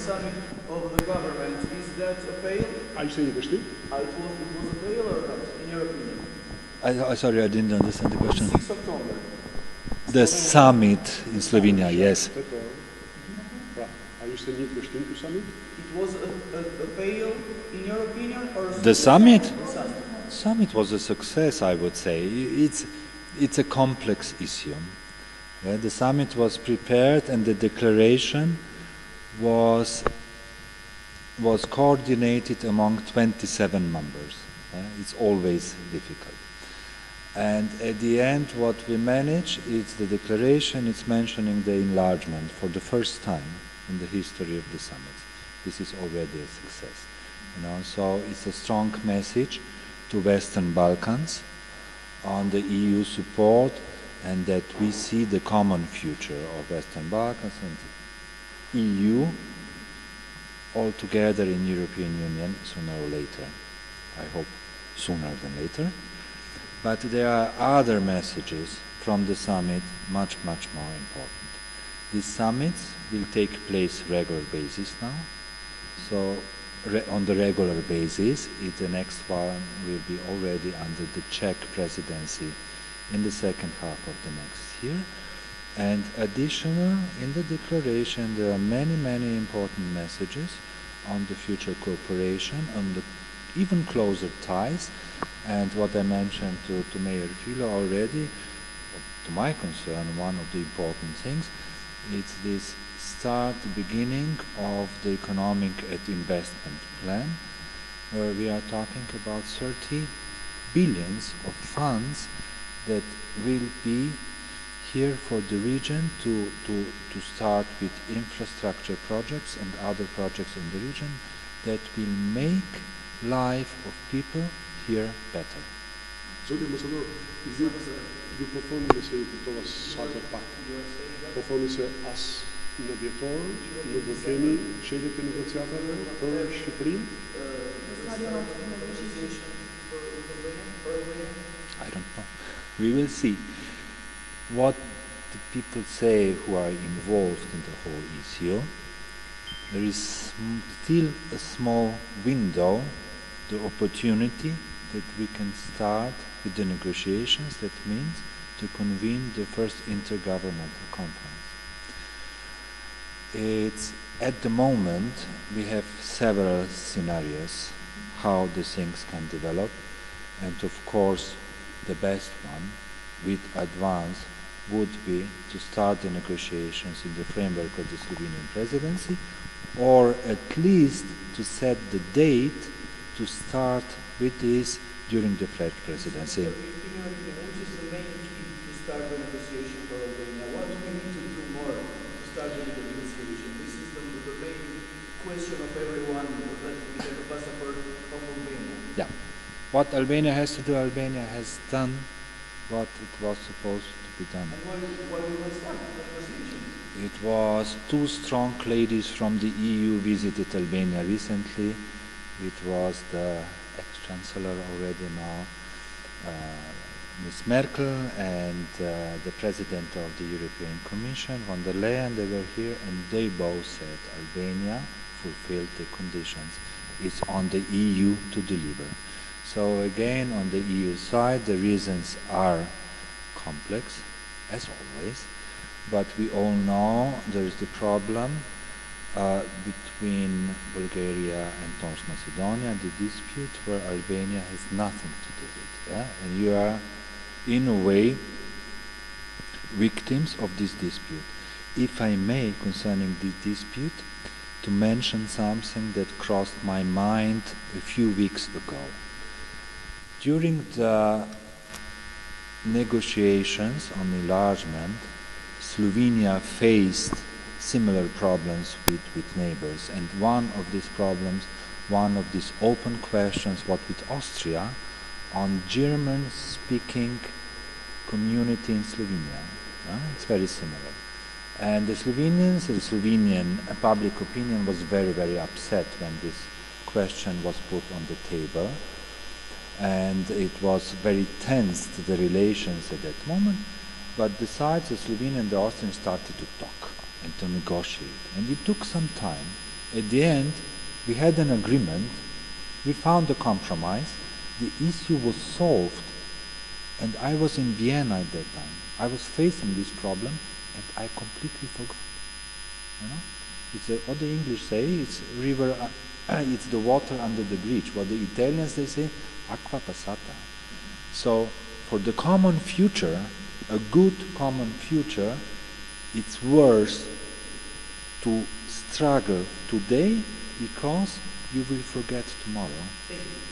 summit of the government, is that a fail? Are you saying it was It was a fail or not, in your opinion? Sorry, I didn't understand the question. 6 October. The summit in Slovenia, yes. A jūs ten neatvežtinkių summit? It was a fail, in your opinion, or a The summit? The summit. Summit was a success, I would say. It's a complex issue. Yeah, the summit was prepared and the declaration was coordinated among 27 members. It's always difficult. And at the end, what we manage is the declaration. It's mentioning the enlargement for the first time in the history of the summit. This is already a success. So it's a strong message to Western Balkans on the EU support, and that we see the common future of Western Balkans and EU all together in European Union sooner or later. I hope sooner than later. But there are other messages from the summit much, much more important. These summits will take place regular basis now. So on the regular basis, the next one will be already under the Czech presidency in the second half of the next year. And additional, in the declaration, there are many, many important messages on the future cooperation, on the even closer ties. And what I mentioned to Mayor Filo already, to my concern, one of the important things, it's this beginning of the economic and investment plan, where we are talking about 30 billions of funds that will be here for the region to start with infrastructure projects and other projects in the region that will make life of people here better. Gospodin ambasador, ju po thonë se i kuptova sa të pak. Po thonë se as në vjetor nuk do kemi çeljet e negociatave për Shqipërinë. I don't know. We will see. What the people say who are involved in the whole issue, there is still a small window, the opportunity that we can start with the negotiations. That means to convene the first intergovernmental conference. It's at the moment we have several scenarios how the things can develop, and of course the best one with advance would be to start the negotiations in the framework of the Slovenian presidency, or at least to set the date to start with this during the French presidency. Which is the main key to start the negotiation for Albania? What do we need to do more to start the negotiation? This is the main question of everyone that we have a passport of Albania. Yeah. What Albania has to do, Albania has done what it was supposed to be done. And why we will start the negotiations? It was two strong ladies from the EU visited Albania recently. It was the ex-chancellor already now, Ms. Merkel, and the president of the European Commission, von der Leyen. They were here and they both said Albania fulfilled the conditions. It's on the EU to deliver. So again, on the EU side, the reasons are complex, as always, but we all know there is the problem between Bulgaria and North Macedonia, the dispute where Albania has nothing to do with. Yeah? And you are, in a way, victims of this dispute. If I may, concerning this dispute, to mention something that crossed my mind a few weeks ago. During the negotiations on enlargement, Slovenia faced similar problems with neighbors, and one of these problems, one of these open questions was with Austria on German-speaking community in Slovenia. It's very similar. And the Slovenians, the Slovenian public opinion was very, very upset when this question was put on the table. And it was very tense, the relations at that moment. But besides, the Slovenian and the Austrians started to talk and to negotiate. And it took some time. At the end, we had an agreement, we found a compromise, the issue was solved, and I was in Vienna at that time. I was facing this problem, and I completely forgot. You know? It's what the English say, it's river, it's the water under the bridge. What the Italians, they say, acqua passata. So, for the common future, a good common future, it's worth to struggle today because you will forget tomorrow. Thank you.